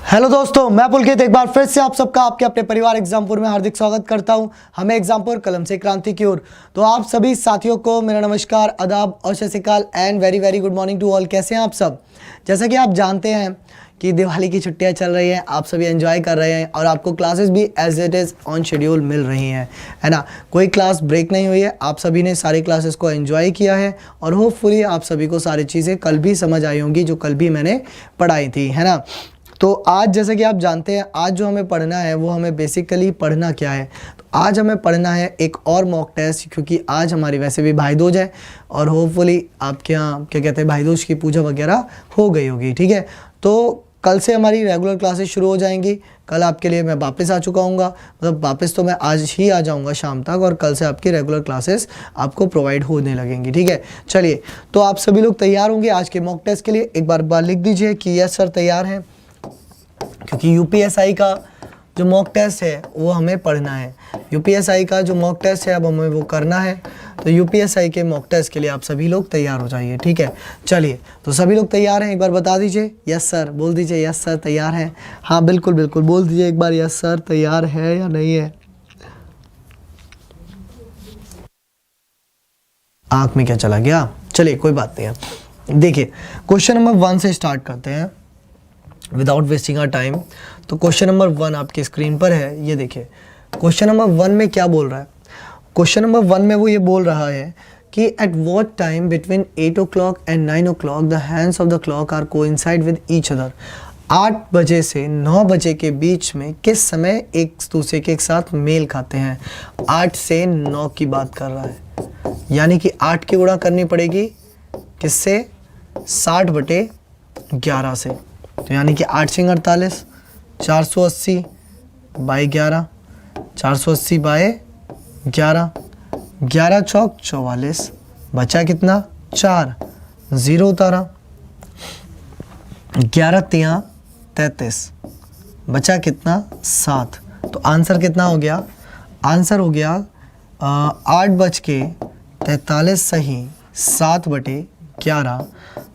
Hello दोस्तों, मैं पुलकित एक बार फिर से आप सबका आपके अपने परिवार एग्जामपुर में हार्दिक स्वागत करता हूं। हमें एग्जामपुर कलम से क्रांति की ओर। तो आप सभी साथियों को मेरा नमस्कार, आदाब और Sat Sri Akal and very very good morning to all. कैसे हैं आप सब? जैसा कि आप जानते हैं कि दिवाली की छुट्टियां चल रही हैं, आप सभी एंजॉय कर रहे हैं और आपको क्लासेस भी as it is on schedule मिल रही हैं, है ना। कोई क्लास ब्रेक नहीं हुई है, आप सभी ने सारी क्लासेस को एंजॉय किया है और होपफुली आप सभी को सारी चीज़ें कल भी समझ आई होंगी जो कल भी मैंने पढ़ाई थी, है ना। तो आज जैसे कि आप जानते हैं, आज जो हमें पढ़ना है वो हमें बेसिकली पढ़ना क्या है, तो आज हमें पढ़ना है एक और मॉक टेस्ट, क्योंकि आज हमारी वैसे भी भाई दूज है और होपफुली आपके यहाँ क्या कहते हैं भाई दूज की पूजा वगैरह हो गई होगी, ठीक है। तो कल से हमारी रेगुलर क्लासेस शुरू हो जाएंगी। कल आपके लिए मैं वापस आ चुका हूँगा, मतलब वापस तो मैं आज ही आ जाऊँगा शाम तक और कल से आपकी रेगुलर क्लासेस आपको प्रोवाइड होने लगेंगी, ठीक है। चलिए, तो आप सभी लोग तैयार होंगे आज के मॉक टेस्ट के लिए? एक बार लिख दीजिए कि यस सर तैयार हैं, क्योंकि यूपीएसआई का जो मॉक टेस्ट है वो हमें पढ़ना है। यूपीएसआई का जो मॉक टेस्ट है अब हमें वो करना है। तो यूपीएसआई के मॉक टेस्ट के लिए आप सभी लोग तैयार हो जाइए, ठीक है। चलिए, तो सभी लोग तैयार हैं? एक बार बता दीजिए यस सर, बोल दीजिए यस सर तैयार हैं। हाँ बिल्कुल बिल्कुल, बोल दीजिए एक बार यस सर तैयार है या नहीं है। आँख में क्या चला गया? चलिए कोई बात नहीं है। देखिए, क्वेश्चन नंबर 1 से स्टार्ट करते हैं विदाउट वेस्टिंग आवर टाइम। तो क्वेश्चन नंबर 1 आपकी स्क्रीन पर है, ये देखिए। क्वेश्चन नंबर 1 में क्या बोल रहा है? क्वेश्चन नंबर 1 में वो ये बोल रहा है कि at what time between 8 o'clock and 9 o'clock the hands of the clock are coincide with each other. 8 बजे से 9 बजे के बीच में किस समय एक दूसरे के साथ मेल खाते हैं? 8 से 9 की बात कर रहा है, यानी कि 8 की गुणा करनी पड़ेगी किससे? 60/11 से। तो यानी कि 8 सिंग 48, 480 बाई 11, 480 बाई 11, 11 चौक 44, बचा कितना? 4, 0 उतारा, 11 तियाँ 33, बचा कितना? 7। तो आंसर कितना हो गया? आंसर हो गया 8:43 सही 7/11।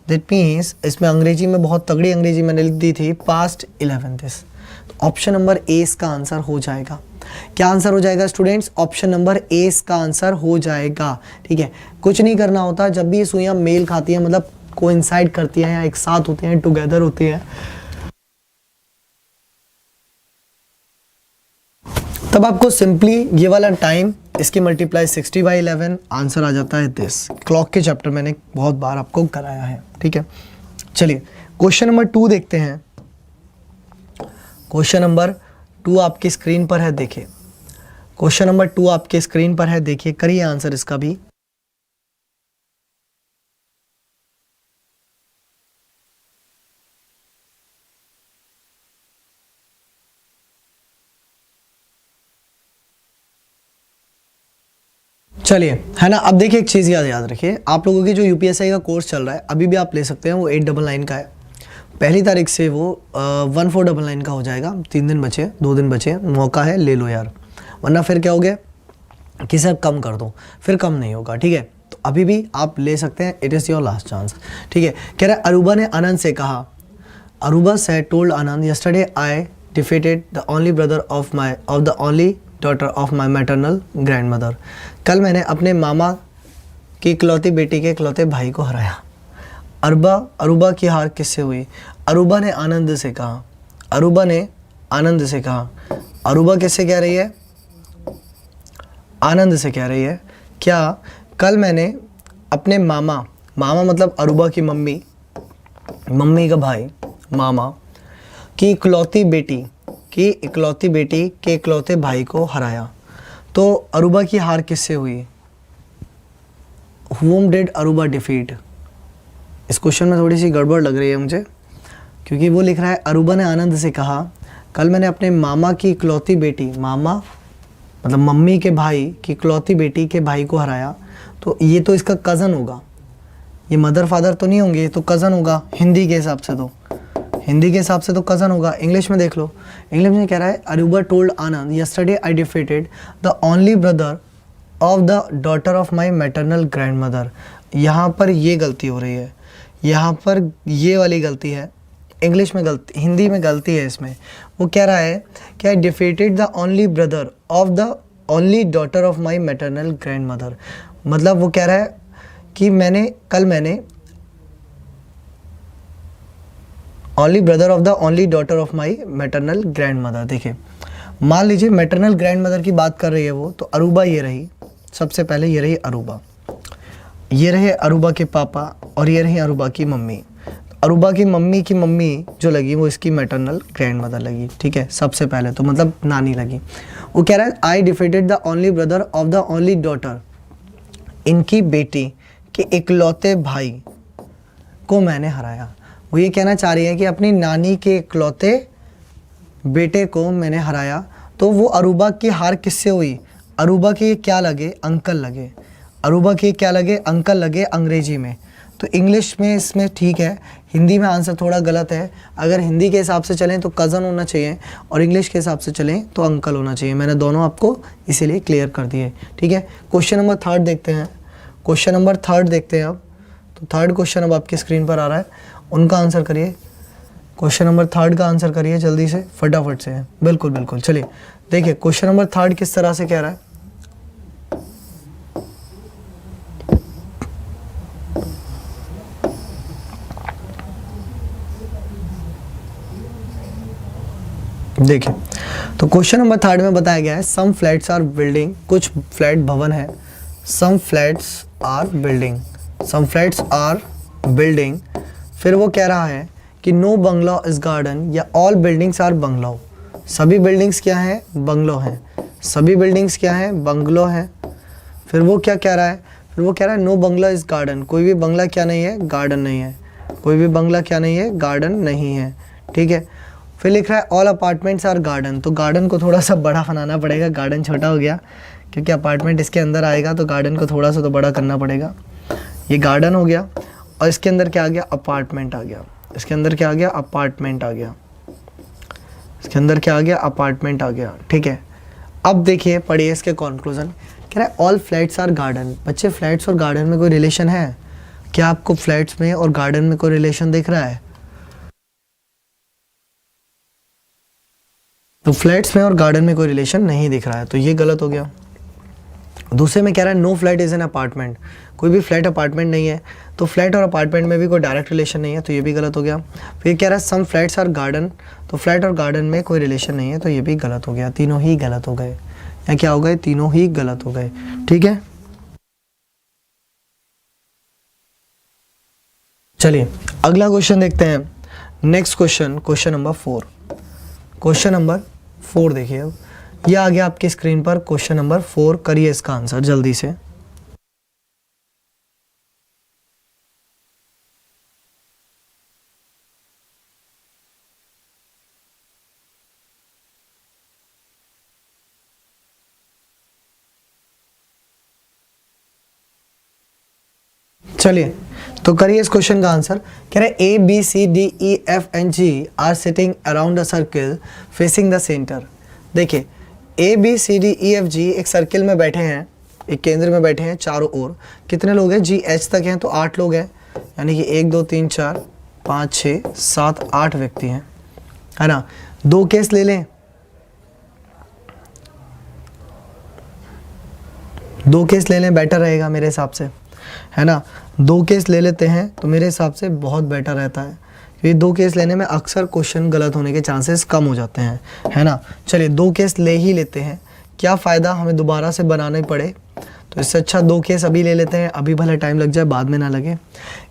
दैट मीन्स इसमें अंग्रेजी में बहुत तगड़ी अंग्रेजी मैंने लिख दी थी, पास्ट 11th। तो ऑप्शन नंबर ए इसका आंसर हो जाएगा। क्या आंसर हो जाएगा स्टूडेंट्स? ऑप्शन नंबर ए इसका आंसर हो जाएगा, ठीक है। कुछ नहीं करना होता, जब भी ये सुइयां मेल खाती हैं, मतलब कोइंसाइड करती हैं या एक साथ होती हैं, टुगेदर होती हैं, तब आपको सिंपली ये वाला टाइम इसकी मल्टीप्लाई 60/11 आंसर आ जाता है दिस। क्लॉक के चैप्टर मैंने बहुत बार आपको कराया है, ठीक है। चलिए क्वेश्चन नंबर 2 देखते हैं। क्वेश्चन नंबर 2 आपकी स्क्रीन पर है, देखिए। क्वेश्चन नंबर 2 आपके स्क्रीन पर है, देखिए, करिए आंसर इसका भी। चलिए, है ना। अब देखिए एक चीज़ याद रखिए, आप लोगों की जो यूपीएसआई का कोर्स चल रहा है अभी भी आप ले सकते हैं, वो 899 का है। 1 तारीख से वो 1499 का हो जाएगा। 3 दिन बचे, 2 दिन बचे, मौका है, ले लो यार, वरना फिर क्या हो गया कि सर कम कर दो, फिर कम नहीं होगा, ठीक है। तो अभी भी आप ले सकते हैं, it is your last chance, ठीक है। कह रहा है अरूबा ने आनंद से कहा, Aruba said told Anand, yesterday I defeated the only brother of the only daughter of my maternal grand mother. कल मैंने अपने मामा की इकलौती बेटी के इकलौते भाई को हराया। अरूबा की हार किससे हुई? अरूबा ने आनंद से कहा, अरूबा ने आनंद से कहा। अरूबा किससे कह रही है? आनंद से कह रही है। क्या कल मैंने अपने मामा मतलब अरूबा की मम्मी का भाई, मामा की इकलौती बेटी के इकलौते भाई को हराया। तो अरूबा की हार किससे हुई? Whom did Aruba defeat? इस क्वेश्चन में थोड़ी सी गड़बड़ लग रही है मुझे, क्योंकि वो लिख रहा है अरूबा ने आनंद से कहा, कल मैंने अपने मामा की इकलौती बेटी, मामा मतलब मम्मी के भाई की इकलौती बेटी के भाई को हराया। तो ये तो इसका कज़न होगा, ये मदर फादर तो नहीं होंगे, ये तो कज़न होगा हिंदी के हिसाब से तो कज़न होगा। इंग्लिश में देख लो, इंग्लिश में कह रहा है Aruba told Anand, yesterday I defeated the only brother of the daughter of my maternal grand mother. यहाँ पर ये गलती हो रही है, यहाँ पर ये वाली गलती है, इंग्लिश में गलती, हिंदी में गलती है इसमें। वो कह रहा है कि I defeated the only brother of the only daughter of my maternal grandmother. मतलब वो कह रहा है कि मैंने only brother of the only daughter of my maternal grandmother. देखिए मान लीजिए मैटरनल ग्रैंड मदर की बात कर रही है वो, तो अरूबा ये रही, सबसे पहले ये रही अरूबा, ये रहे अरूबा के पापा और ये रही अरूबा की मम्मी। अरूबा की मम्मी जो लगी वो इसकी मैटरनल ग्रैंड मदर लगी, ठीक है, सबसे पहले तो मतलब नानी लगी। वो कह रहा है I defeated the only brother of the only daughter, इनकी बेटी के इकलौते भाई को मैंने हराया। वो ये कहना चाह रही है कि अपनी नानी के इकलौते बेटे को मैंने हराया। तो वो अरूबा की हार किससे हुई? अरूबा के क्या लगे? अंकल लगे। अरूबा के क्या लगे? अंकल लगे अंग्रेजी में। तो इंग्लिश में इसमें ठीक है, हिंदी में आंसर थोड़ा गलत है। अगर हिंदी के हिसाब से चलें तो कज़न होना चाहिए और इंग्लिश के हिसाब से चलें तो अंकल होना चाहिए। मैंने दोनों आपको इसीलिए क्लियर कर दिए, ठीक है। क्वेश्चन नंबर 3 देखते हैं। क्वेश्चन नंबर 3 देखते हैं अब। तो 3rd क्वेश्चन अब आपकी स्क्रीन पर आ रहा है, उनका आंसर करिए। क्वेश्चन नंबर 3 का आंसर करिए जल्दी से, फटाफट से। बिल्कुल बिल्कुल, चलिए देखिए क्वेश्चन नंबर 3 किस तरह से कह रहा है। देखिए तो क्वेश्चन नंबर 3 में बताया गया है सम फ्लैट्स आर बिल्डिंग, कुछ फ्लैट भवन है। Some flats are building, some flats are building. फिर वो कह रहा है कि नो बंगलो इज गार्डन या ऑल बिल्डिंग्स आर बंगलो। सभी बिल्डिंग्स क्या हैं? बंगलो हैं। सभी बिल्डिंग्स क्या हैं? बंगलो हैं। फिर वो क्या कह रहा है? फिर वो कह रहा है नो बंगला इज गार्डन, कोई भी बंगला क्या नहीं है? गार्डन नहीं है। कोई भी बंगला क्या नहीं है? गार्डन नहीं है, ठीक है। फिर लिख रहा है ऑल अपार्टमेंट्स आर गार्डन। तो गार्डन को थोड़ा सा बड़ा बनाना पड़ेगा, गार्डन छोटा हो गया क्योंकि अपार्टमेंट इसके अंदर आएगा, तो गार्डन को थोड़ा सा तो बड़ा करना पड़ेगा। ये गार्डन हो गया और इसके अंदर क्या आ गया? अपार्टमेंट आ गया। इसके अंदर क्या आ गया? अपार्टमेंट आ गया। इसके अंदर क्या आ गया? अपार्टमेंट आ गया, ठीक है। अब देखिए पढ़िए इसके कंक्लूजन। कह रहा है ऑल फ्लैट्स आर गार्डन। बच्चे फ्लैट्स और गार्डन में कोई रिलेशन है क्या? आपको फ्लैट्स में और गार्डन में कोई रिलेशन दिख रहा है? तो फ्लैट्स में और गार्डन में कोई रिलेशन नहीं दिख रहा है, तो ये गलत हो गया। दूसरे में कह रहा है no flat is an apartment, कोई भी फ्लैट अपार्टमेंट नहीं है। तो फ्लैट और अपार्टमेंट में भी कोई डायरेक्ट रिलेशन नहीं है, तो ये भी गलत हो गया। फिर कह रहा है सम फ्लैट्स आर गार्डन, तो फ्लैट और गार्डन में कोई रिलेशन नहीं है, तो ये भी गलत हो गया। तीनों ही गलत हो गए, या क्या हो गए? तीनों ही गलत हो गए, ठीक है। चलिए अगला क्वेश्चन देखते हैं। Next question, question number 4। Question number 4 देखिए, अब ये आ गया आपकी स्क्रीन पर। क्वेश्चन नंबर 4 करिए इसका आंसर जल्दी से। चलिए तो करिए इस क्वेश्चन का आंसर। कह रहे A B C D E F and G are sitting around a circle facing the centre. देखिए A B C D E F G एक सर्किल में बैठे हैं, एक केंद्र में बैठे हैं चारों ओर। कितने लोग हैं? जी एच तक हैं तो 8 लोग हैं, यानी कि 1 2 3 4 5 6 7 8 व्यक्ति हैं, है ना। 2 केस ले लें, 2 केस ले लें, बेटर रहेगा मेरे हिसाब से, है ना। 2 केस ले लेते हैं तो मेरे हिसाब से बहुत बेटर रहता है, क्योंकि 2 केस लेने में अक्सर क्वेश्चन गलत होने के चांसेस कम हो जाते हैं, है ना। चलिए 2 केस ले ही लेते हैं, क्या फ़ायदा हमें दोबारा से बनाने पड़े। तो इससे अच्छा 2 केस अभी ले लेते हैं, अभी भले टाइम लग जाए बाद में ना लगे।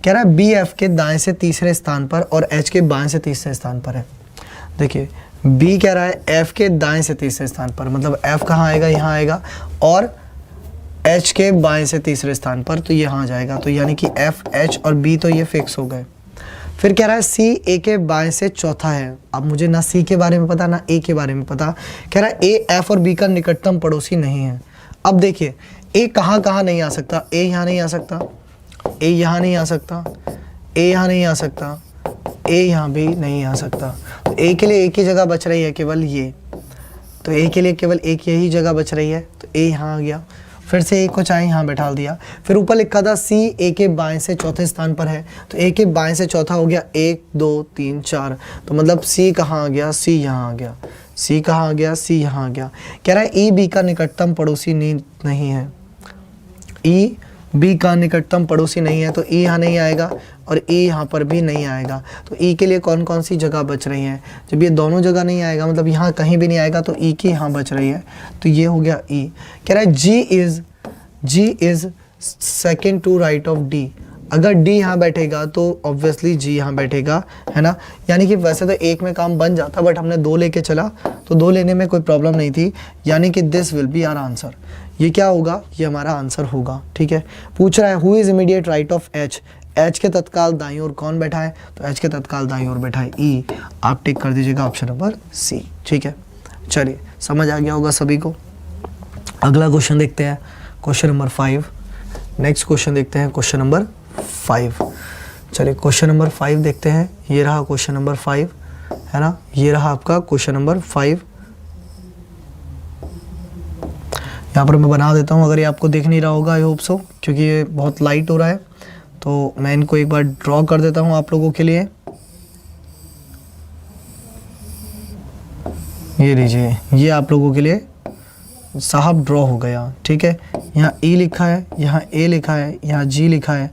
कह रहा है बी एफ के दाएं से तीसरे स्थान पर और एच के बाएं से तीसरे स्थान पर है। देखिए बी कह रहा है एफ के दाएं से तीसरे स्थान पर, मतलब एफ कहाँ आएगा? यहाँ आएगा, और एच के बाएं से तीसरे स्थान पर, तो यहाँ आ जाएगा। तो यानी कि एफ एच और बी तो ये फिक्स हो गए। फिर कह रहा है सी ए के बाएं से चौथा है। अब मुझे ना सी के बारे में पता ना ए के बारे में पता। कह रहा है ए एफ और बी का निकटतम पड़ोसी नहीं है। अब देखिए ए कहाँ कहाँ नहीं आ सकता? ए यहाँ नहीं आ सकता, ए यहाँ नहीं आ सकता, ए यहाँ नहीं आ सकता, ए यहाँ भी नहीं आ सकता। तो ए के लिए एक ही जगह बच रही है केवल ये, तो ए के लिए केवल एक यही जगह बच रही है, तो ए यहाँ आ गया। फिर से ए को चाहे यहाँ बैठा दिया, फिर ऊपर लिखा था सी ए के बाएं से चौथे स्थान पर है, तो ए के बाएं से चौथा हो गया 1 2 3 4, तो मतलब सी कहाँ आ गया, सी यहाँ आ गया, सी कहाँ आ गया, सी यहाँ आ गया। कह रहा है ई बी का निकटतम पड़ोसी नहीं है, ई बी का निकटतम पड़ोसी नहीं है, तो ई यहाँ नहीं आएगा और ई यहाँ पर भी नहीं आएगा। तो ई के लिए कौन कौन सी जगह बच रही हैं, जब ये दोनों जगह नहीं आएगा मतलब यहाँ कहीं भी नहीं आएगा, तो ई की यहाँ बच रही है, तो ये हो गया ई। कह रहा है G is second to right of D. अगर डी यहाँ बैठेगा तो ऑब्वियसली जी यहाँ बैठेगा, है ना। यानी कि वैसे तो एक में काम बन जाता, बट हमने 2 लेके चला, तो 2 लेने में कोई प्रॉब्लम नहीं थी, यानी कि this will be our answer. ये क्या होगा, ये हमारा आंसर होगा, ठीक है। पूछ रहा है who is immediate right of H, H के तत्काल दाईं ओर कौन बैठा है, तो एच के तत्काल दाईं ओर बैठा है ई। आप टिक कर दीजिएगा ऑप्शन नंबर सी, ठीक है। चलिए समझ आ गया होगा सभी को। अगला क्वेश्चन देखते हैं, क्वेश्चन नंबर 5। नेक्स्ट क्वेश्चन देखते हैं, क्वेश्चन नंबर 5। चलिए क्वेश्चन नंबर 5 देखते हैं। ये रहा क्वेश्चन नंबर 5, है ना, ये रहा आपका क्वेश्चन नंबर 5। यहाँ पर मैं बना देता हूँ, अगर ये आपको दिख नहीं रहा होगा, आई होप सो, क्योंकि ये बहुत लाइट हो रहा है, तो मैं इनको एक बार ड्रॉ कर देता हूँ आप लोगों के लिए। ये लीजिए, ये आप लोगों के लिए साहब ड्रॉ हो गया, ठीक है। यहाँ ई लिखा है, यहाँ ए लिखा है, यहाँ जी लिखा है,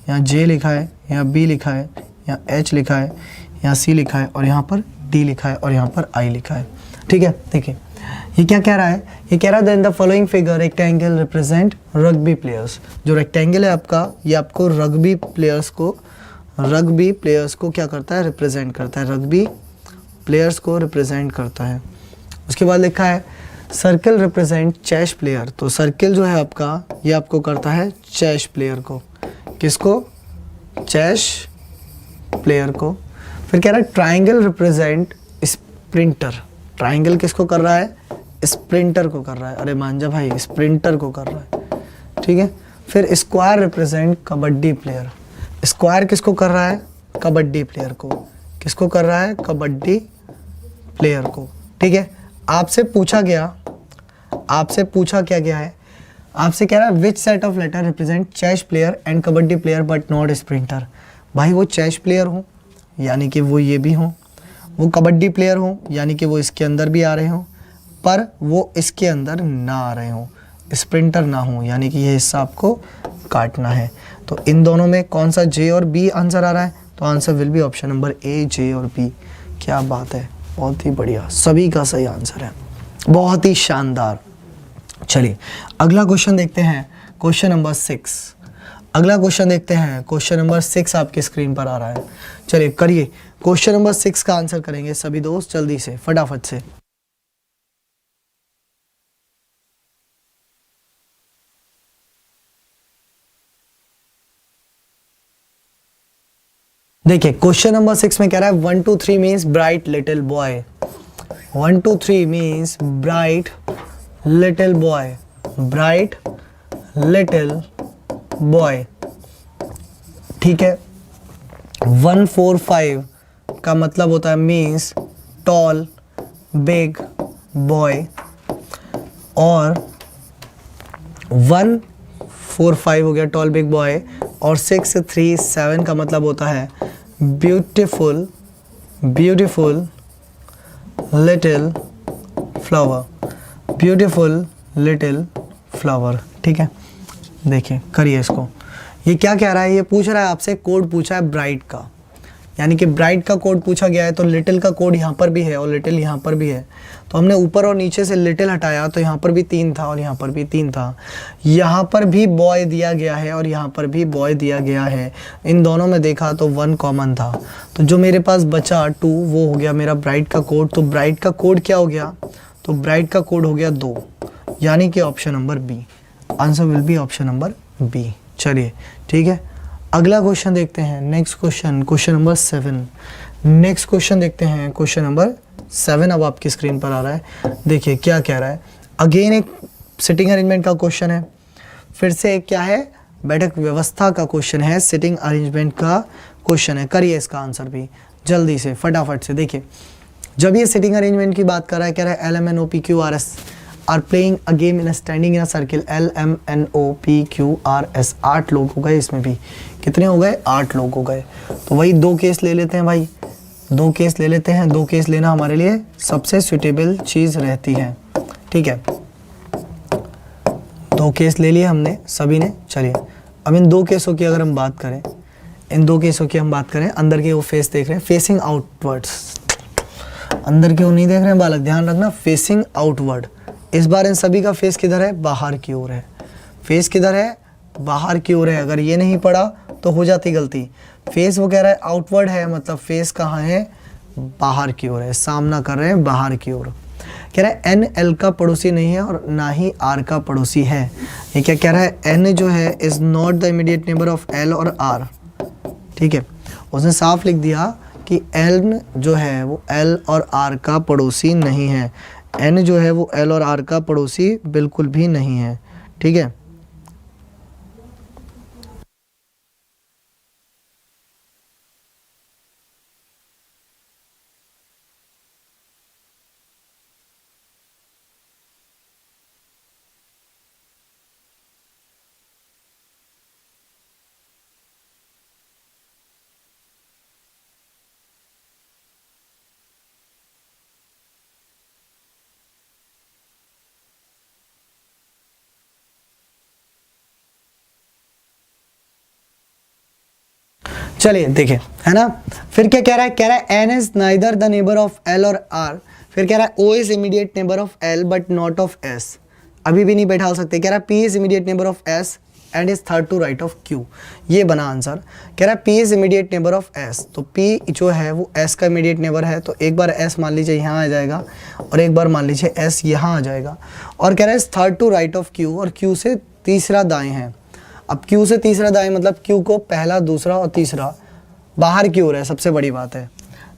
यहाँ जे लिखा है, यहाँ बी लिखा है, यहाँ एच लिखा है, यहाँ सी लिखा है और यहाँ पर डी लिखा है और यहाँ पर आई लिखा है, ठीक है। देखिए ये क्या कह रहा है, ये कह रहा है then the following figure rectangle represent rugby players. जो रेक्टेंगल है आपका, ये आपको रग्बी प्लेयर्स को क्या करता है, रिप्रेजेंट करता है, रग्बी प्लेयर्स को रिप्रेजेंट करता है। उसके बाद लिखा है सर्कल रिप्रेजेंट चेस प्लेयर, तो सर्कल जो है आपका, ये आपको करता है चेस प्लेयर को, किसको, चेस प्लेयर को। फिर कह रहा है ट्राइंगल रिप्रेजेंट स्प्रिंटर, ट्राइंगल किसको कर रहा है, स्प्रिंटर को कर रहा है, अरे मांझा भाई स्प्रिंटर को कर रहा है, ठीक है। फिर square represent kabaddi player, square किसको कर रहा है, कबड्डी प्लेयर को, किसको कर रहा है, कबड्डी प्लेयर को, ठीक है। आपसे पूछा क्या गया है, आपसे कह रहा है which set of letter represent chess player and kabaddi player but not sprinter. भाई वो चेस प्लेयर हो यानी कि वो ये भी हो, वो कबड्डी प्लेयर हो यानी कि वो इसके अंदर भी आ रहे हो, पर वो इसके अंदर ना आ रहे हो, स्प्रिंटर ना हो, यानी कि ये हिस्सा आपको काटना है। तो इन दोनों में कौन सा जे और बी आंसर आ रहा है, तो answer will be option number A, J और बी। क्या बात है, बहुत ही बढ़िया, सभी का सही आंसर है, बहुत ही शानदार। चलिए अगला क्वेश्चन देखते हैं, क्वेश्चन नंबर 6। अगला क्वेश्चन देखते हैं, क्वेश्चन नंबर 6 आपकी स्क्रीन पर आ रहा है। चलिए करिए, क्वेश्चन नंबर 6 का आंसर करेंगे सभी दोस्त जल्दी से, फटाफट से। देखिए क्वेश्चन नंबर 6 में कह रहा है 1 2 3 means bright little boy, 1 2 3 means bright little boy, bright little boy, ठीक है। 1 4 5 का मतलब होता है मीन्स टॉल बिग बॉय, और 1 4 5 हो गया टॉल बिग बॉय, और 6 3 7 का मतलब होता है beautiful little flower, beautiful little flower, ठीक है। देखिए करिए इसको, ये क्या कह रहा है, ये पूछ रहा है आपसे, कोड पूछा है ब्राइट का, यानी कि ब्राइट का कोड पूछा गया है, तो लिटिल का कोड यहाँ पर भी है और लिटिल यहाँ पर भी है, तो हमने ऊपर और नीचे से लिटिल हटाया, तो यहाँ पर भी 3 था और यहाँ पर भी 3 था, यहाँ पर भी बॉय दिया गया है और यहाँ पर भी बॉय दिया गया है, इन दोनों में देखा तो 1 कॉमन था, तो जो मेरे पास बचा 2 वो हो गया मेरा ब्राइट का कोड। तो ब्राइट का कोड क्या हो गया, तो ब्राइट का कोड हो गया 2, यानी कि option number B, answer will be option number B. चलिए ठीक है, अगला क्वेश्चन देखते हैं, next question, question number 7। Next question देखते हैं, क्वेश्चन नंबर 7 अब आपकी स्क्रीन पर आ रहा है। देखिए क्या कह रहा है, अगेन एक सिटिंग अरेंजमेंट का क्वेश्चन है, फिर से एक क्या है, बैठक व्यवस्था का क्वेश्चन है, सिटिंग अरेंजमेंट का क्वेश्चन है। करिए इसका आंसर भी जल्दी से फटाफट से। देखिए जब ये सिटिंग अरेंजमेंट की बात कर रहा है, कह रहा है LMNOPQRS, are playing a game in standing in a circle, LMNOPQRS, 8 लोग हो गए इसमें भी। कितने हो गए? 8 लोग हो गए। तो वही 2 केस ले लेते हैं भाई, 2 केस ले लेते हैं। 2 केस लेना हमारे लिए सबसे सुटेबल चीज़ रहती है, ठीक है। 2 केस ले लिए हमने सभी ने। चलिए अब इन 2 केसों की अगर हम बात करें, इन 2 केसों की हम बात करें, अंदर के वो फेस देख रहे हैं, फेसिंग आउटवर्ड्स, अंदर के वो नहीं देख रहे हैं बालक, ध्यान रखना, फेसिंग आउटवर्ड। इस बार इन सभी का फेस किधर है? बाहर की ओर है। फेस किधर है? बाहर की ओर है। अगर ये नहीं पड़ा तो हो जाती गलती। फेस वो कह रहा है आउटवर्ड है, मतलब फेस कहाँ है? बाहर की ओर है, सामना कर रहे हैं बाहर की ओर। कह रहा है एन एल का पड़ोसी नहीं है और ना ही आर का पड़ोसी है। ये क्या कह रहा है? एन जो है is not the immediate neighbour of L और आर, ठीक है। उसने साफ लिख दिया कि एन जो है वो एल और आर का पड़ोसी नहीं है। एन जो है वो एल और आर का पड़ोसी बिल्कुल भी नहीं है, ठीक है। चलिए देखिए, है ना। फिर क्या कह रहा है? कह रहा है N is neither the neighbour of L और आर। फिर कह रहा है O is immediate neighbour of L but not of S. अभी भी नहीं बैठा सकते। कह रहा है P is immediate neighbour of S and is third to right of Q. ये बना आंसर। कह रहा है P is immediate neighbour of S, तो पी जो है वो एस का इमीडिएट नेबर है, तो एक बार एस मान लीजिए यहाँ आ जाएगा और एक बार मान लीजिए एस यहाँ आ जाएगा। और कह रहा है third to right of Q, और क्यू से तीसरा दाएं है। अब Q से तीसरा दाएं मतलब Q को पहला, दूसरा और तीसरा बाहर की ओर है, सबसे बड़ी बात है।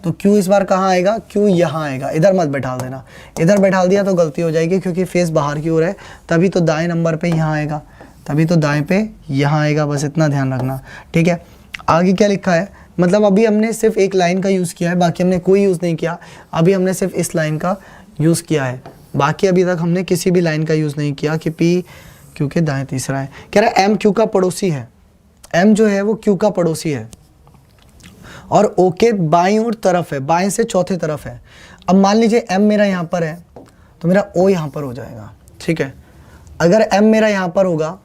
तो Q इस बार कहाँ आएगा? Q यहाँ आएगा। इधर मत बैठाल देना, इधर बैठाल दिया तो गलती हो जाएगी, क्योंकि फेस बाहर की ओर है, तभी तो दाएं नंबर पे यहाँ आएगा, तभी तो दाएं पे यहाँ आएगा। बस इतना ध्यान रखना, ठीक है। आगे क्या लिखा है? मतलब अभी हमने सिर्फ एक लाइन का यूज़ किया है, बाकी हमने कोई यूज़ नहीं किया। अभी हमने सिर्फ इस लाइन का यूज़ किया है, बाकी अभी तक हमने किसी भी लाइन का यूज़ नहीं किया कि P क्योंकि दाएं तीसरा है। कह रहा है एम क्यू का पड़ोसी है। एम जो है वो क्यू का पड़ोसी है और ओ के बाईं ओर तरफ है, बाएं से चौथे तरफ है। अब मान लीजिए एम मेरा यहाँ पर है तो मेरा ओ यहाँ पर हो जाएगा, ठीक है। अगर एम मेरा यहाँ पर होगा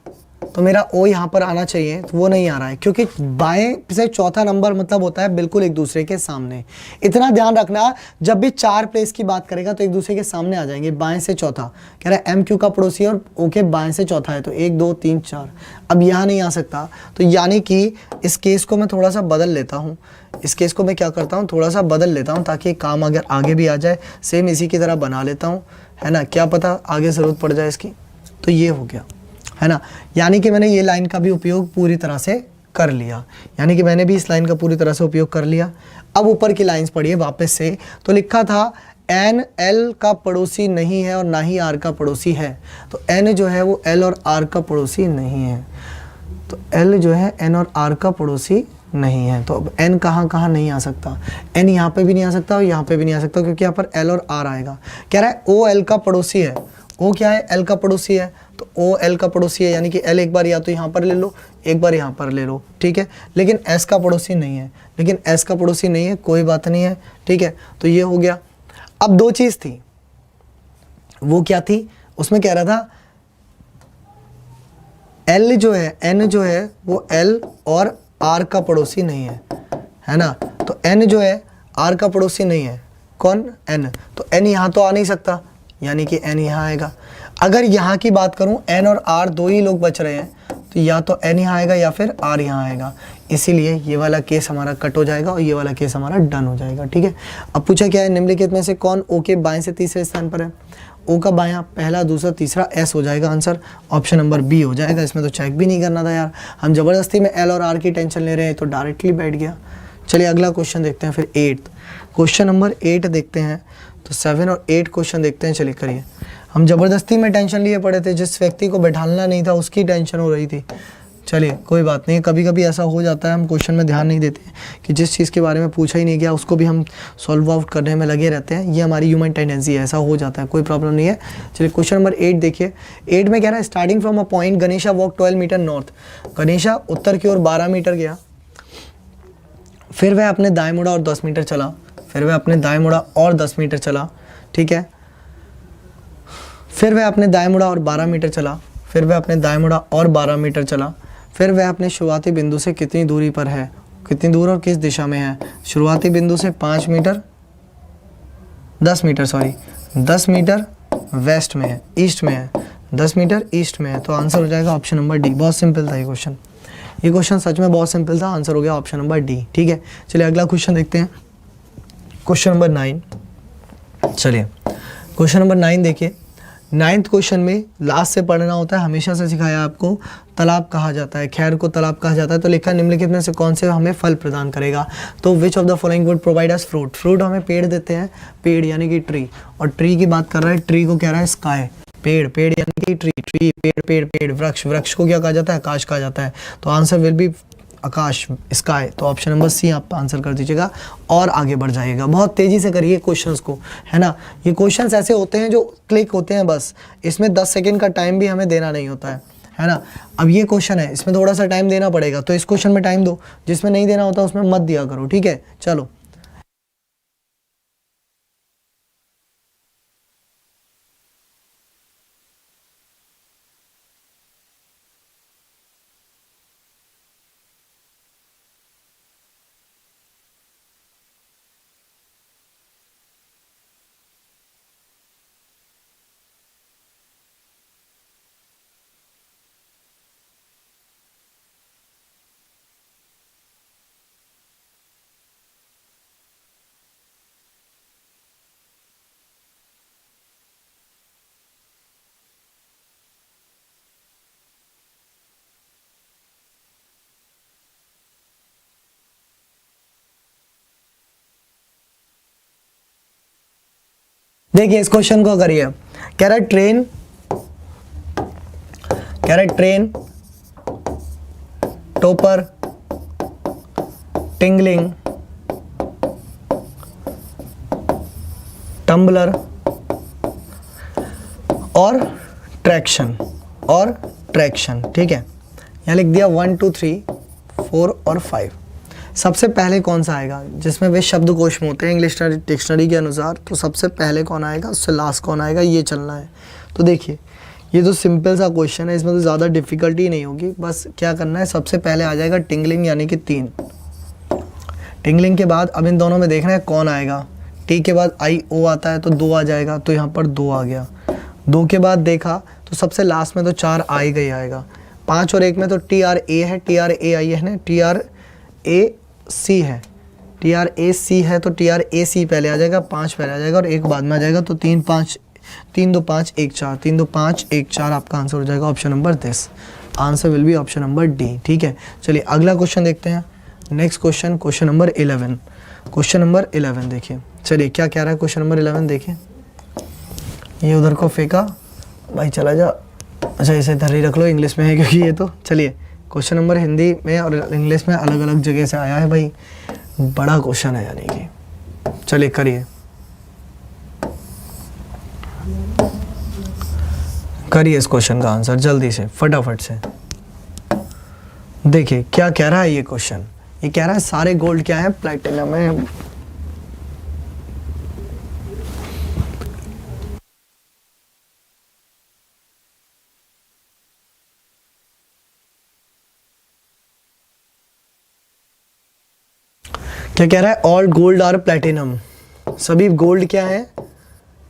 तो मेरा ओ यहाँ पर आना चाहिए, तो वो नहीं आ रहा है, क्योंकि बाएं से चौथा नंबर मतलब होता है बिल्कुल एक दूसरे के सामने। इतना ध्यान रखना, जब भी 4 प्लेस की बात करेगा तो एक दूसरे के सामने आ जाएंगे, बाएं से चौथा। कह रहा है एम क्यू का पड़ोसी और ओ के बाएं से चौथा है, तो 1 2 3 4। अब यहाँ नहीं आ सकता, तो यानी कि इस केस को मैं थोड़ा सा बदल लेता हूँ। इस केस को मैं क्या करता हूँ, थोड़ा सा बदल लेता हूँ, ताकि काम अगर आगे भी आ जाए सेम इसी की तरह बना लेता हूँ, है ना। क्या पता आगे ज़रूरत पड़ जाए इसकी। तो ये हो गया, है ना। यानी कि मैंने ये लाइन का भी उपयोग पूरी तरह से कर लिया, यानी कि मैंने भी इस लाइन का पूरी तरह से उपयोग कर लिया। अब ऊपर की लाइंस पढ़िए वापस से। तो लिखा था एन एल का पड़ोसी नहीं है और ना ही आर का पड़ोसी है, तो एन जो है वो एल और आर का पड़ोसी नहीं है। तो एल जो है एन और आर का पड़ोसी नहीं है। तो अब एन कहाँ कहाँ नहीं आ सकता? एन यहाँ पे भी नहीं आ सकता और यहाँ पे भी नहीं आ सकता, क्योंकि यहाँ पर एल और आर आएगा। कह रहा है ओ एल का पड़ोसी है। ओ क्या है? एल का पड़ोसी है, तो ओ एल का पड़ोसी है, यानी कि एल एक बार या तो यहाँ पर ले लो, एक बार यहाँ पर ले लो, ठीक है। लेकिन एस का पड़ोसी नहीं है, लेकिन एस का पड़ोसी नहीं है, कोई बात नहीं है, ठीक है। तो ये हो गया। अब 2 चीज़ थी, वो क्या थी? उसमें कह रहा था एल जो है, एन जो है वो एल और आर का पड़ोसी नहीं है ना। तो एन जो है आर का पड़ोसी नहीं है। कौन? एन। तो एन यहाँ तो आ नहीं सकता, यानी कि एन यहाँ आएगा। अगर यहाँ की बात करूँ, एन और आर 2 ही लोग बच रहे हैं, तो या तो एन यहाँ आएगा या फिर आर यहाँ आएगा। इसीलिए ये वाला केस हमारा कट हो जाएगा और ये वाला केस हमारा डन हो जाएगा, ठीक है। अब पूछा क्या है, निम्नलिखित में से कौन ओ के बाएं से तीसरे स्थान पर है? ओ का बायां पहला, दूसरा, तीसरा, एस हो जाएगा आंसर। ऑप्शन नंबर बी हो जाएगा। इसमें तो चेक भी नहीं करना था यार, हम ज़बरदस्ती में एल और आर की टेंशन ले रहे हैं, तो डायरेक्टली बैठ गया। चलिए अगला क्वेश्चन देखते हैं, फिर 8 क्वेश्चन नंबर 8 देखते हैं। तो 7 और 8 क्वेश्चन देखते हैं। चलिए करिए। हम ज़बरदस्ती में टेंशन लिए पड़े थे, जिस व्यक्ति को बैठालना नहीं था उसकी टेंशन हो रही थी। चलिए कोई बात नहीं, कभी कभी ऐसा हो जाता है, हम क्वेश्चन में ध्यान नहीं देते कि जिस चीज़ के बारे में पूछा ही नहीं गया उसको भी हम सॉल्व आउट करने में लगे रहते हैं। ये हमारी ह्यूमन टेंडेंसी है, ऐसा हो जाता है, कोई प्रॉब्लम नहीं है। चलिए क्वेश्चन नंबर 8 देखिए। 8 में कह रहा है starting from a point Ganesha walk 12 metre north. Ganesha उत्तर की ओर 12 मीटर गया, फिर वह अपने दाएं मुड़ा और 10 मीटर चला, फिर वह अपने दाएं मुड़ा और 10 मीटर चला, ठीक है। फिर वह अपने दाएं मुड़ा और 12 मीटर चला, फिर वह अपने दाएं मुड़ा और 12 मीटर चला, फिर वह अपने शुरुआती बिंदु से कितनी दूरी पर है, कितनी दूर और किस दिशा में है। शुरुआती बिंदु से 5 metre 10 metre sorry 10 metre west में है, ईस्ट में है, 10 मीटर ईस्ट में है। तो आंसर हो जाएगा ऑप्शन नंबर डी। बहुत सिंपल था ये क्वेश्चन, ये क्वेश्चन सच में बहुत सिंपल था, आंसर हो गया ऑप्शन नंबर डी, ठीक है। चलिए अगला क्वेश्चन देखते हैं, क्वेश्चन नंबर 9। चलिए क्वेश्चन नंबर 9 देखिए। 9th क्वेश्चन में लास्ट से पढ़ना होता है, हमेशा से सिखाया आपको। तालाब कहा जाता है, खैर को तालाब कहा जाता है, तो लिखा निम्नलिखित में से कौन से हमें फल प्रदान करेगा। तो which of the following would provide us fruit. Fruit हमें पेड़ देते हैं, पेड़ यानी कि ट्री, और ट्री की बात कर रहा है, ट्री को कह रहा है स्काई। पेड़, पेड़ यानी कि ट्री, ट्री पेड़, पेड़ पेड़, वृक्ष, वृक्ष को क्या कहा जाता है, आकाश कहा जाता है। तो answer will B Akash, sky. तो ऑप्शन नंबर सी आप आंसर कर दीजिएगा और आगे बढ़ जाइएगा। बहुत तेजी से करिए क्वेश्चंस को, है ना। ये क्वेश्चंस ऐसे होते हैं जो क्लिक होते हैं बस, इसमें 10 सेकंड का टाइम भी हमें देना नहीं होता है ना। अब ये क्वेश्चन है, इसमें थोड़ा सा टाइम देना पड़ेगा, तो इस क्वेश्चन में टाइम दो, जिसमें नहीं देना होता उसमें मत दिया करो, ठीक है। चलो देखिए इस क्वेश्चन को करिए। कह रहा है ट्रेन, कह रहा है ट्रेन, टोपर, टिंगलिंग, टम्बलर और ट्रैक्शन, और ट्रैक्शन, ठीक है। यहाँ लिख दिया 1 2 3 4 और 5। सबसे पहले कौन सा आएगा, जिसमें वे शब्दकोश में होते हैं इंग्लिश डिक्शनरी के अनुसार, तो सबसे पहले कौन आएगा, उससे लास्ट कौन आएगा, ये चलना है। तो देखिए ये तो सिंपल सा क्वेश्चन है, इसमें तो ज़्यादा डिफिकल्टी नहीं होगी, बस क्या करना है, सबसे पहले आ जाएगा टिंगलिंग यानी कि 3। टिंगलिंग के बाद अब इन दोनों में देखना है कौन आएगा। टी के बाद आई ओ आता है तो 2 आ जाएगा, तो यहाँ पर 2 आ गया। 2 के बाद देखा तो सबसे लास्ट में तो 4 आ ही गई आएगा। 5 और 1 में तो टी आर ए है, टी आर ए आई है ना, टी आर ए सी है, टी आर ए सी है, तो टी आर ए सी पहले आ जाएगा, 5 पहले आ जाएगा और 1 बाद में आ जाएगा। तो 3 5 3 2 5 1 4, 3 2 5 1 4 आपका आंसर हो जाएगा option number 10। Answer will be option number D, ठीक है। चलिए अगला क्वेश्चन देखते हैं, next question, question number 11। Question number 11 देखिए। चलिए क्या कह रहा है क्वेश्चन नंबर 11 देखिए। ये उधर को फेंका भाई, चला जा। अच्छा इसे इधर ही रख लो, इंग्लिश में है क्योंकि ये तो। चलिए क्वेश्चन नंबर हिंदी में और इंग्लिश में अलग अलग जगह से आया है भाई, बड़ा क्वेश्चन है यानी कि। चलिए करिए, करिए इस क्वेश्चन का आंसर जल्दी से, फटाफट से। देखिए क्या कह रहा है ये क्वेश्चन। ये कह रहा है सारे गोल्ड क्या है, प्लैटिनम है। क्या कह रहा है, ऑल गोल्ड आर प्लैटिनम। सभी गोल्ड क्या है,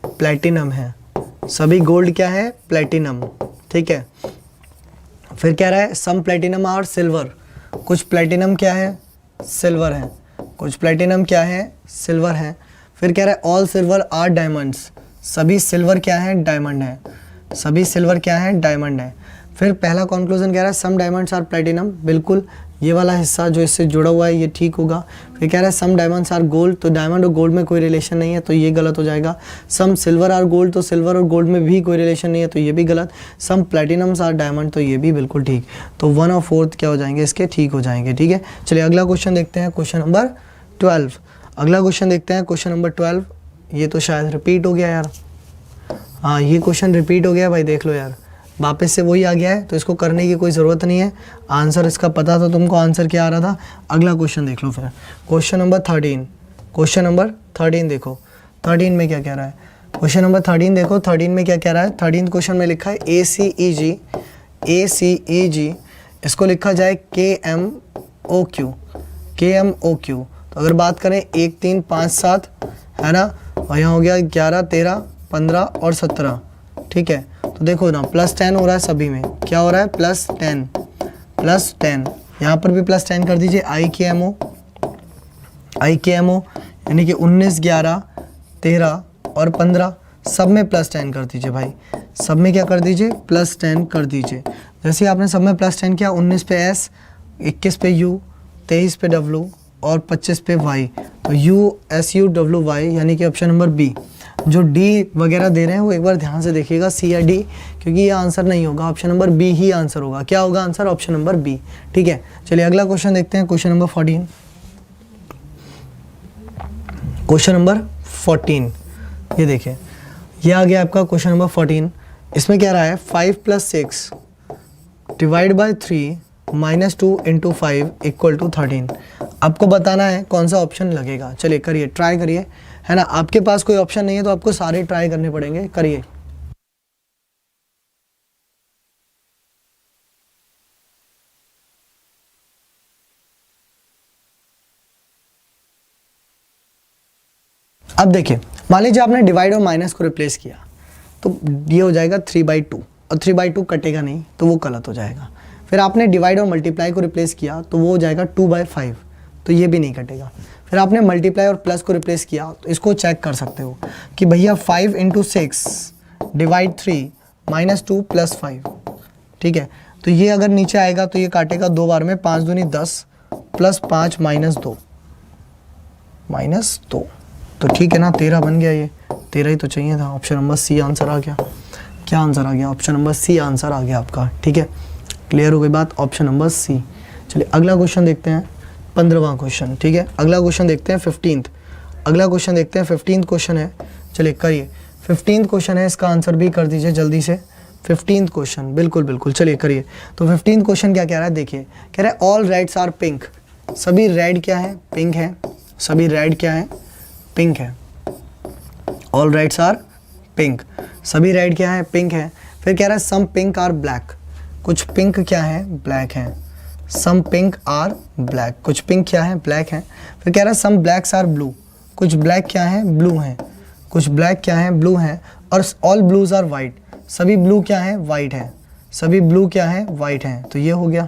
प्लैटिनम है। सभी गोल्ड क्या है, प्लैटिनम, ठीक है। फिर कह रहा है सम प्लैटिनम आर सिल्वर। कुछ प्लैटिनम क्या है, सिल्वर है। कुछ प्लैटिनम क्या है, सिल्वर है। फिर कह रहा है ऑल सिल्वर आर डायमंड्स। सभी सिल्वर क्या है, डायमंड है। सभी सिल्वर क्या है, डायमंड है। फिर पहला कंक्लूजन कह रहा है सम डायमंड्स आर प्लैटिनम। बिल्कुल ये वाला हिस्सा जो इससे जुड़ा हुआ है ये ठीक होगा। फिर कह रहा है सम डायमंड्स आर गोल्ड, तो डायमंड और गोल्ड में कोई रिलेशन नहीं है, तो ये गलत हो जाएगा। सम सिल्वर आर गोल्ड, तो सिल्वर और गोल्ड में भी कोई रिलेशन नहीं है, तो ये भी गलत। सम प्लेटिनम्स आर डायमंड, तो ये भी बिल्कुल ठीक। तो 1 और 4 क्या हो जाएंगे इसके, ठीक हो जाएंगे। ठीक है, चलिए अगला क्वेश्चन देखते हैं, क्वेश्चन नंबर 12। अगला क्वेश्चन देखते हैं, क्वेश्चन नंबर 12। ये तो शायद रिपीट हो गया यार, हाँ ये क्वेश्चन रिपीट हो गया भाई, देख लो यार वापस से वही आ गया है, तो इसको करने की कोई ज़रूरत नहीं है। आंसर इसका पता था तुमको, आंसर क्या आ रहा था। अगला क्वेश्चन देख लो फिर, क्वेश्चन नंबर 13। क्वेश्चन नंबर 13 देखो, 13 में क्या कह रहा है। क्वेश्चन नंबर 13 देखो, 13 में क्या कह रहा है। 13 क्वेश्चन में लिखा है ACEG, इसको लिखा जाए KMOQ। तो अगर बात करें 1 3 5 7 है ना, और यहाँ हो गया 11 13 15 और 17। ठीक है, तो देखो ना +10 हो रहा है सभी में, क्या हो रहा है +10, यहाँ पर भी +10 कर दीजिए। IKMO यानी कि 19 11 13 और 15 सब में +10 कर दीजिए भाई, सब में क्या कर दीजिए +10 कर दीजिए। जैसे आपने सब में +10 किया, 19 पे S, 21 पे U, 23 पे W और 25 पे Y, तो USUWY यानी कि ऑप्शन नंबर बी। जो डी वगैरह दे रहे हैं वो एक बार ध्यान से देखिएगा, सी या डी, क्योंकि ये आंसर नहीं होगा, ऑप्शन नंबर बी ही आंसर होगा। क्या होगा आंसर, ऑप्शन नंबर बी। ठीक है, चलिए अगला क्वेश्चन देखते हैं, क्वेश्चन नंबर 14। क्वेश्चन नंबर 14 ये देखिए, ये आ गया आपका क्वेश्चन नंबर 14। इसमें क्या रहा है 5 + 6 डिवाइड बाय 3 -2 × 5 = 13। आपको बताना है कौन सा ऑप्शन लगेगा। चलिए करिए, ट्राई करिए, है ना। आपके पास कोई ऑप्शन नहीं है तो आपको सारे ट्राई करने पड़ेंगे, करिए। अब देखिए, मान लीजिए आपने डिवाइड और माइनस को रिप्लेस किया, तो ये हो जाएगा 3/2, और 3/2 कटेगा नहीं, तो वो गलत हो जाएगा। फिर आपने डिवाइड और मल्टीप्लाई को रिप्लेस किया, तो वो हो जाएगा 2/5, तो ये भी नहीं कटेगा। फिर आपने मल्टीप्लाई और प्लस को रिप्लेस किया, तो इसको चेक कर सकते हो कि भैया 5 × 6 डिवाइड 3 -2 + 5। ठीक है, तो ये अगर नीचे आएगा तो ये काटेगा 2 बार में, 5 दूनी 10 + 5 -2 तो ठीक है ना, 13 बन गया। ये 13 ही तो चाहिए था, ऑप्शन नंबर सी आंसर आ गया। क्या आंसर आ गया, ऑप्शन नंबर सी आंसर आ गया आपका। ठीक है, क्लियर हो गई बात, ऑप्शन नंबर सी। चलिए अगला क्वेश्चन देखते हैं, 15वां क्वेश्चन। ठीक है, अगला क्वेश्चन देखते हैं 15th। अगला क्वेश्चन देखते हैं 15th क्वेश्चन है। चलिए करिए, 15th क्वेश्चन है, इसका आंसर भी कर दीजिए जल्दी से। 15th क्वेश्चन, बिल्कुल चलिए करिए। तो 15th क्वेश्चन क्या कह रहा है, देखिए कह रहा है ऑल रेड्स आर पिंक, सभी रेड क्या है, पिंक है। सभी रेड क्या है, पिंक है। ऑल रेड्स आर पिंक, सभी रेड क्या है, पिंक है। फिर कह रहा है सम पिंक आर ब्लैक, कुछ पिंक क्या है, ब्लैक है। सम पिंक आर ब्लैक, कुछ पिंक क्या है, ब्लैक है। फिर कह रहा है सम ब्लैक्स आर ब्लू, कुछ ब्लैक क्या है, ब्लू है। कुछ ब्लैक क्या है, ब्लू है। और ऑल ब्लूज आर वाइट, सभी ब्लू क्या है, वाइट है। सभी ब्लू क्या है, वाइट है। तो ये हो गया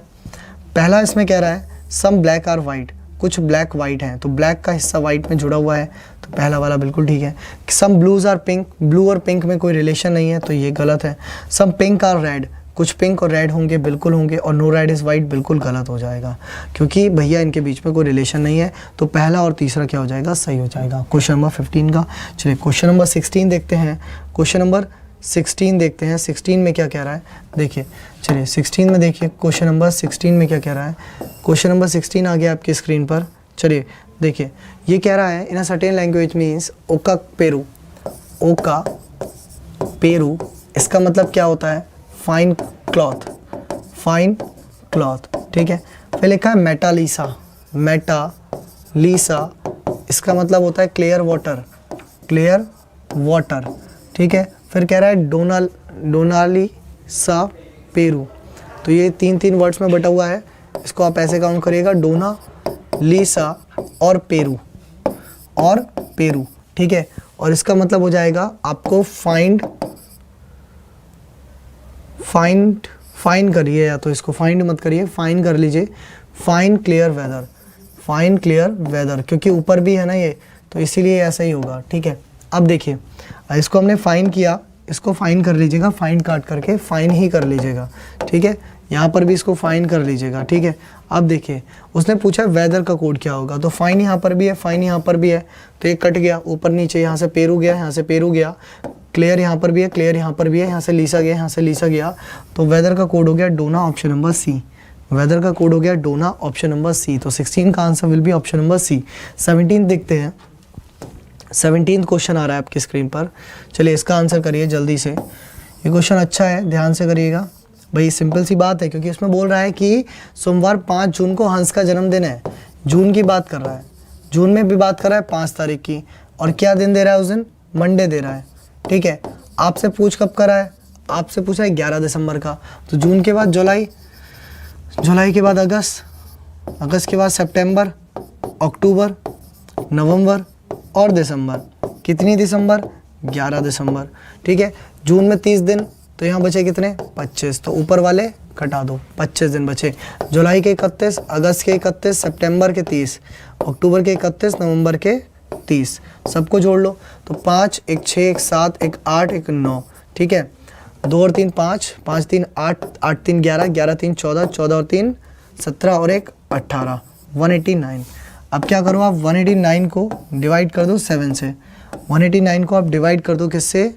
पहला। इसमें कह रहा है सम ब्लैक आर वाइट, कुछ ब्लैक वाइट है, तो ब्लैक का हिस्सा वाइट में जुड़ा हुआ है, तो पहला वाला बिल्कुल ठीक है। सम ब्लूज आर पिंक, ब्लू और पिंक में कोई रिलेशन नहीं है, तो ये गलत है। सम पिंक आर रेड, कुछ पिंक और रेड होंगे, बिल्कुल होंगे। और नो रेड इज़ वाइट, बिल्कुल गलत हो जाएगा, क्योंकि भैया इनके बीच में कोई रिलेशन नहीं है। तो पहला और तीसरा क्या हो जाएगा, सही हो जाएगा क्वेश्चन नंबर 15 का। चलिए क्वेश्चन नंबर 16 देखते हैं। क्वेश्चन नंबर 16 देखते हैं, 16 में क्या कह रहा है, देखिए। चलिए 16 में देखिए, क्वेश्चन नंबर 16 में क्या कह रहा है। क्वेश्चन नंबर 16 आ गया आपकी स्क्रीन पर। चलिए देखिए, ये कह रहा है इन अ सर्टेन लैंग्वेज मीन्स ओका पेरू। ओका पेरू, इसका मतलब क्या होता है, फाइन क्लॉथ, फाइन क्लॉथ। ठीक है, फिर लिखा है मेटालिसा, मेटालिसा, इसका मतलब होता है क्लियर वाटर, क्लियर वाटर। ठीक है, फिर कह रहा है डोनालिसा पेरू, तो ये 3 वर्ड्स में बटा हुआ है, इसको आप ऐसे काउंट करिएगा, डोना लीसा और पेरू, और पेरू। ठीक है, और इसका मतलब हो जाएगा आपको फाइंड करिए, या तो इसको फाइंड मत करिए, फाइंड कर लीजिए, fine clear weather, fine clear weather, क्योंकि ऊपर भी है ना ये, तो इसीलिए ऐसा ही होगा। ठीक है, अब देखिए इसको हमने फाइन किया, इसको फाइन कर लीजिएगा, फाइन काट करके फाइन ही कर लीजिएगा। ठीक है, यहाँ पर भी इसको फाइन कर लीजिएगा, ठीक है। अब देखिए उसने पूछा वेदर का कोड क्या होगा, तो फाइन यहाँ पर भी है, फाइन यहाँ पर भी है, तो एक कट गया ऊपर नीचे, यहाँ से पेरू गया, यहाँ से पेरू गया, क्लियर यहाँ पर भी है, क्लियर यहाँ पर भी है, यहाँ से लीसा गया, यहाँ से लीसा गया, तो वेदर का कोड हो गया डोना, ऑप्शन नंबर सी। वेदर का कोड हो गया डोना, ऑप्शन नंबर सी। तो 16 का answer will be option number C. 17 देखते हैं, 17 क्वेश्चन आ रहा है आपकी स्क्रीन पर। चलिए इसका आंसर करिए जल्दी से, ये क्वेश्चन अच्छा है, ध्यान से करिएगा भाई। सिंपल सी बात है, क्योंकि इसमें बोल रहा है कि सोमवार 5 जून को हंस का जन्मदिन है। जून की बात कर रहा है, जून में भी बात कर रहा है 5 तारीख की, और क्या दिन दे रहा है उस दिन, मंडे दे रहा है, ठीक है। आपसे पूछ कब कर रहा है, आपसे पूछा है 11 दिसंबर का, तो जून के बाद जुलाई, जुलाई के बाद अगस्त, अगस्त के बाद सितंबर, अक्टूबर, नवंबर और दिसंबर। कितनी दिसंबर, 11 दिसंबर, ठीक है। जून में 30 दिन, तो यहाँ बचे कितने, 25, तो ऊपर वाले घटा दो, 25 दिन बचे। जुलाई के 31, अगस्त के 31, सितंबर के 30, अक्टूबर के 31, नवंबर के 30, सबको जोड़ लो, तो 5, 1 6, 1 7, 1 8, 1 9, ठीक है। 2 और 3 5, 5 3 8, 8 3 11, 11 3 14, 14 और 3 17 और 1 18, 189। अब क्या करो आप 189 को डिवाइड कर दो 7 से, 189 को आप डिवाइड कर दो किससे,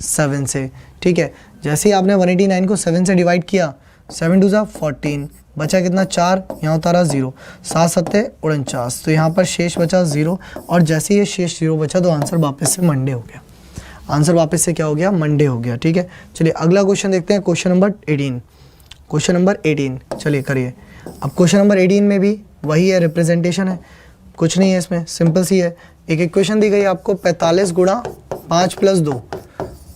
7 से, ठीक है। जैसे ही आपने 189 को 7 से डिवाइड किया, 7 2 जा 14, बचा कितना 4, यहाँ उतारा 0, 7 7 49, तो यहाँ पर शेष बचा 0, और जैसे ये शेष 0 बचा तो आंसर वापस से मंडे हो गया। आंसर वापस से क्या हो गया, मंडे हो गया, ठीक है। चलिए अगला क्वेश्चन देखते हैं, क्वेश्चन नंबर 18। क्वेश्चन नंबर 18 चलिए करिए। अब क्वेश्चन नंबर 18 में भी वही है, रिप्रेजेंटेशन है, कुछ नहीं है इसमें, सिंपल सी है। एक इक्वेशन दी गई आपको 45 गुणा 5 + 2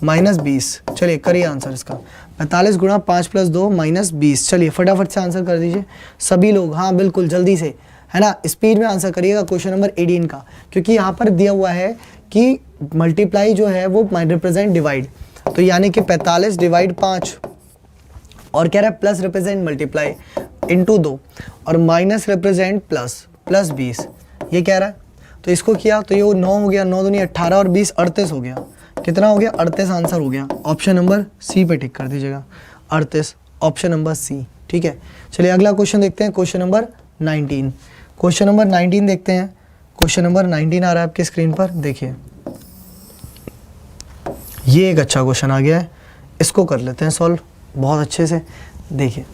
-20। चलिए करिए आंसर इसका, 45 गुणा 5 + 2 -20। चलिए फटाफट से आंसर कर दीजिए सभी लोग, हाँ बिल्कुल जल्दी से, है ना, स्पीड में आंसर करिएगा क्वेश्चन नंबर 18 का, क्योंकि यहाँ पर दिया हुआ है कि मल्टीप्लाई जो है वो रिप्रेजेंट डिवाइड, तो यानी कि 45 / 5, और कह रहा है प्लस रिप्रेजेंट मल्टीप्लाई इंटू 2, और माइनस रिप्रेजेंट प्लस 20, ये कह रहा है। तो इसको किया तो ये 9 हो गया, 9 दूनी 18 और 20 38 हो गया। कितना हो गया, 38 आंसर हो गया। ऑप्शन नंबर सी पे टिक कर दीजिएगा, 38, ऑप्शन नंबर सी, ठीक है। चलिए अगला क्वेश्चन देखते हैं, क्वेश्चन नंबर 19। क्वेश्चन नंबर 19 देखते हैं। क्वेश्चन नंबर 19 आ रहा है आपकी स्क्रीन पर, देखिए ये एक अच्छा क्वेश्चन आ गया है, इसको कर लेते हैं सॉल्व बहुत अच्छे से। देखिए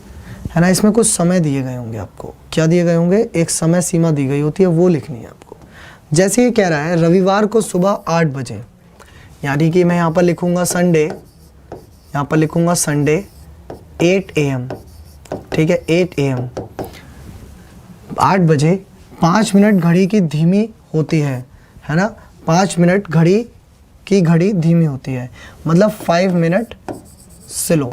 है ना, इसमें कुछ समय दिए गए होंगे आपको, क्या दिए गए होंगे, एक समय सीमा दी गई होती है, वो लिखनी है आपको। जैसे ये कह रहा है रविवार को सुबह 8 बजे, यानी कि मैं यहाँ पर लिखूँगा संडे, यहाँ पर लिखूँगा संडे 8 AM, ठीक है, 8 AM, 8 बजे 5 मिनट घड़ी की धीमी होती है ना, 5 मिनट घड़ी की घड़ी धीमी होती है, मतलब 5 मिनट स्लो।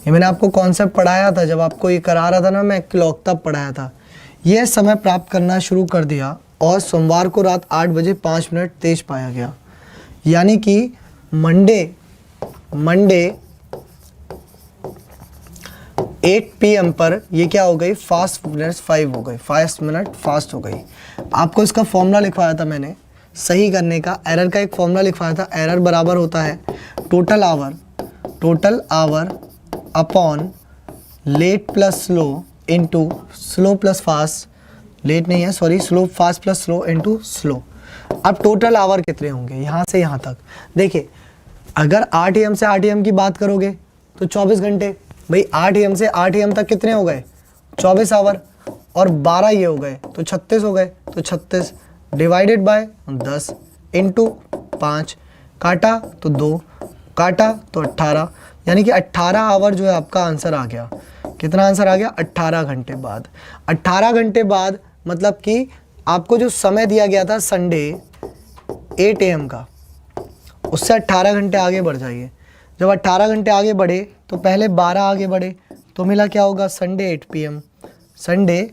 ये मैंने आपको कॉन्सेप्ट पढ़ाया था, जब आपको ये करा रहा था ना मैं क्लॉक, तब पढ़ाया था। यह समय प्राप्त करना शुरू कर दिया और सोमवार को रात 8 बजे 5 मिनट तेज पाया गया, यानी कि मंडे 8 PM पर ये क्या हो गई, 5 मिनट 5 हो गई, 5 मिनट फास्ट हो गई। आपको इसका फॉर्मूला लिखवाया था मैंने सही करने का, एरर का एक फॉर्मूला लिखवाया था। एरर बराबर होता है total hour upon late plus slow into slow plus fast, late नहीं है sorry, slow fast plus slow into slow. अब टोटल आवर कितने होंगे यहाँ से यहाँ तक, देखिए अगर 8 AM से 8 AM की बात करोगे तो 24 घंटे, भाई 8 AM से 8 AM तक कितने हो गए, 24 आवर, और 12 ये हो गए तो 36 हो गए, तो 36 डिवाइडेड बाय 10 इंटू 5, काटा तो 2, काटा तो 18, यानी कि 18 आवर जो है आपका आंसर आ गया। कितना आंसर आ गया, 18 घंटे बाद। 18 घंटे बाद मतलब कि आपको जो समय दिया गया था संडे 8 AM का, उससे 18 घंटे आगे बढ़ जाइए। जब 18 घंटे आगे बढ़े तो पहले 12 आगे बढ़े, तो मिला क्या होगा, संडे 8 PM, संडे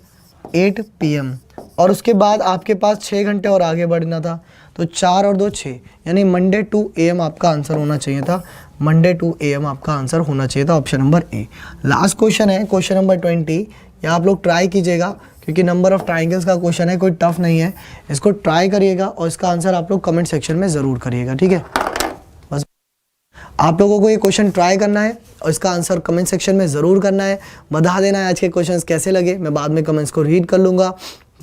8 PM, और उसके बाद आपके पास 6 घंटे और आगे बढ़ना था, तो 4 और 2 6, यानी मंडे 2 AM आपका आंसर होना चाहिए था, मंडे 2 AM आपका आंसर होना चाहिए था, ऑप्शन नंबर ए। लास्ट क्वेश्चन है क्वेश्चन नंबर 20, यहाँ आप लोग ट्राई कीजिएगा, क्योंकि नंबर ऑफ ट्राइंगल्स का क्वेश्चन है, कोई टफ नहीं है, इसको ट्राई करिएगा और इसका आंसर आप लोग कमेंट सेक्शन में ज़रूर करिएगा, ठीक है। बस आप लोगों को ये क्वेश्चन ट्राई करना है और इसका आंसर कमेंट सेक्शन में ज़रूर करना है। बता देना है आज के क्वेश्चंस कैसे लगे, मैं बाद में कमेंट्स को रीड कर लूँगा।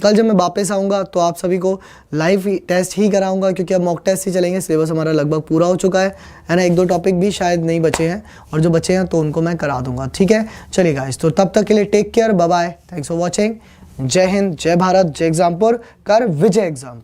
कल जब मैं वापस आऊँगा तो आप सभी को लाइव टेस्ट ही कराऊंगा, क्योंकि अब मॉक टेस्ट ही चलेंगे। सिलेबस हमारा लगभग पूरा हो चुका है ना। 1-2 टॉपिक भी शायद नहीं बचे हैं, और जो बचे हैं तो उनको मैं करा दूंगा, ठीक है। चलिए गाइस, तो तब तक के लिए take care, bye bye, thanks for watching. जय हिंद, जय भारत, जय एग्जामपुर, कर विजय एग्जाम।